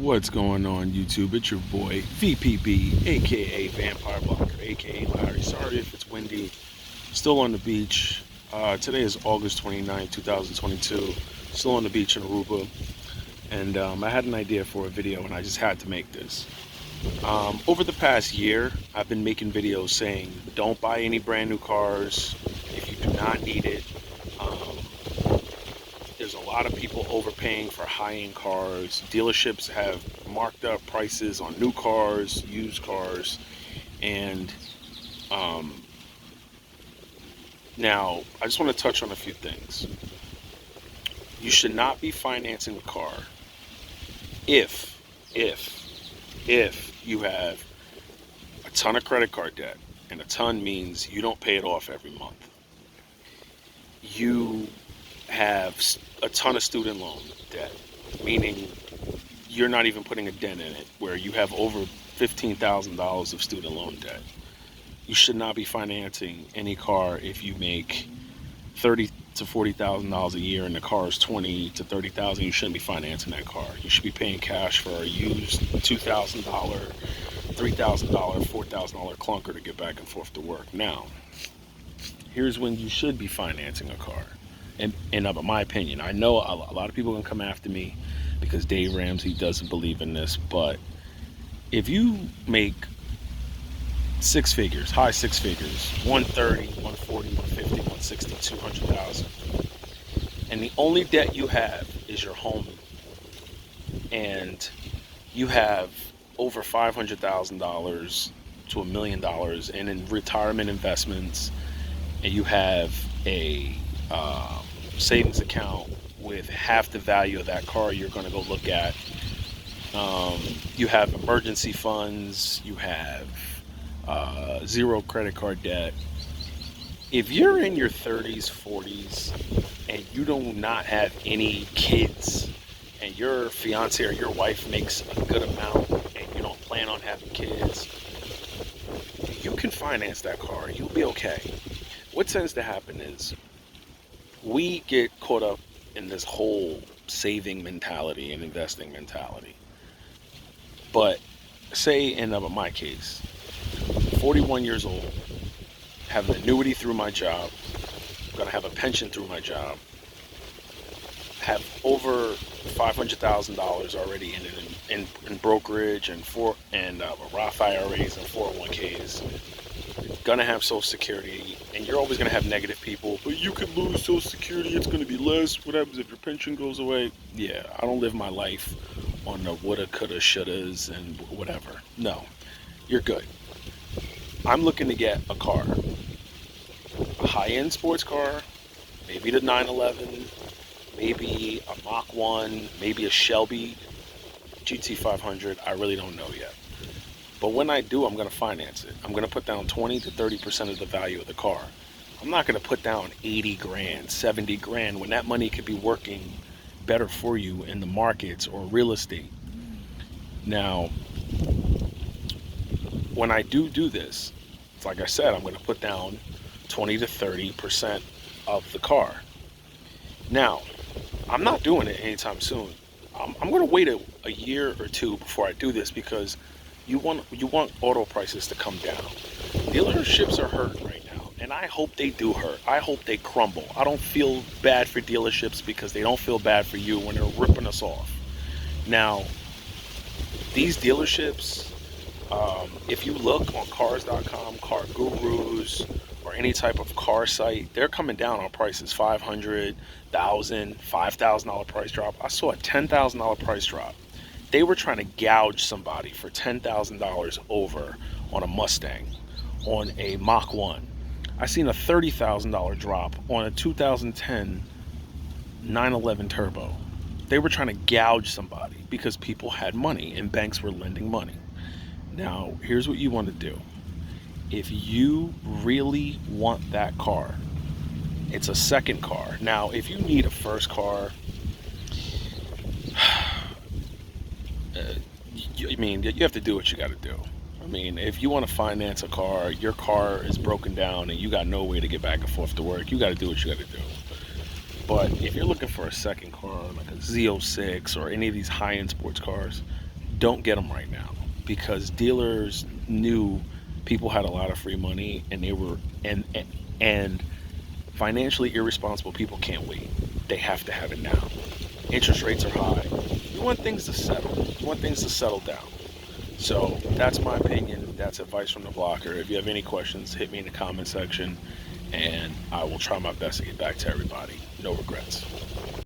What's going on YouTube? It's your boy VPB, aka Vampire Blocker, aka Larry. Sorry if it's windy. Still on the beach. Today is August 29th, 2022. Still on the beach in Aruba. And I had an idea for a video and I just had to make this. Over the past year, I've been making videos saying don't buy any brand new cars if you do not need it. There's a lot of people overpaying for high-end cars. Dealerships have marked up prices on new cars, used cars, and now I just want to touch on a few things. You should not be financing a car if you have a ton of credit card debt, and a ton means you don't pay it off every month. You have a ton of student loan debt, meaning you're not even putting a dent in it, where you have over $15,000 of student loan debt. You should not be financing any car if you make $30,000 to $40,000 a year and the car is $20,000 to $30,000. You shouldn't be financing that car. You should be paying cash for a used $2,000, $3,000, $4,000 clunker to get back and forth to work. Now, here's when you should be financing a car. In my opinion, I know a lot of people are going to come after me because Dave Ramsey doesn't believe in this, but if you make six figures, high six figures, 130, 140, 150, 160, 200,000, and the only debt you have is your home, and you have over $500,000 to $1 million in retirement investments, and you have a savings account with half the value of that car you're going to go look at. You have emergency funds, you have zero credit card debt. If you're in your 30s, 40s, and you do not have any kids, and your fiance or your wife makes a good amount, and you don't plan on having kids, you can finance that car. You'll be okay. What tends to happen is we get caught up in this whole saving mentality and investing mentality. But say in my case, 41 years old, have an annuity through my job, going to have a pension through my job, have over $500,000 already in brokerage and Roth IRAs and 401ks. Gonna have Social Security, and you're always gonna have negative people. But you could lose Social Security; it's gonna be less. What happens if your pension goes away? Yeah, I don't live my life on the woulda, coulda, shouldas, and whatever. No, you're good. I'm looking to get a car, a high-end sports car, maybe the 911, maybe a Mach 1, maybe a Shelby GT500. I really don't know yet. But when I do, I'm going to finance it. I'm going to put down 20 to 30% of the value of the car. I'm not going to put down 80 grand, 70 grand when that money could be working better for you in the markets or real estate. Now, when I do this, like I said, I'm going to put down 20 to 30% of the car. Now, I'm not doing it anytime soon. I'm going to wait a year or two before I do this, because you want auto prices to come down. Dealerships are hurting right now, and I hope they do hurt. I hope they crumble. I don't feel bad for dealerships because they don't feel bad for you when they're ripping us off. Now, these dealerships, if you look on cars.com, Car Gurus, or any type of car site, they're coming down on prices. $500,000, $5,000 price drop. I saw a $10,000 price drop. They were trying to gouge somebody for $10,000 over on a Mustang, on a Mach 1. I seen a $30,000 drop on a 2010 911 Turbo. They were trying to gouge somebody because people had money and banks were lending money. Now, here's what you want to do. If you really want that car, it's a second car. Now, if you need a first car, you have to do what you got to do. I mean, if you want to finance a car, your car is broken down and you got no way to get back and forth to work, you got to do what you got to do. But if you're looking for a second car, like a Z06 or any of these high-end sports cars, don't get them right now, because dealers knew people had a lot of free money, and they were and financially irresponsible people can't wait. They have to have it now. Interest rates are high. You want things to settle. You want things to settle down. So that's my opinion. That's advice from the blocker. If you have any questions, hit me in the comment section, and I will try my best to get back to everybody. No regrets.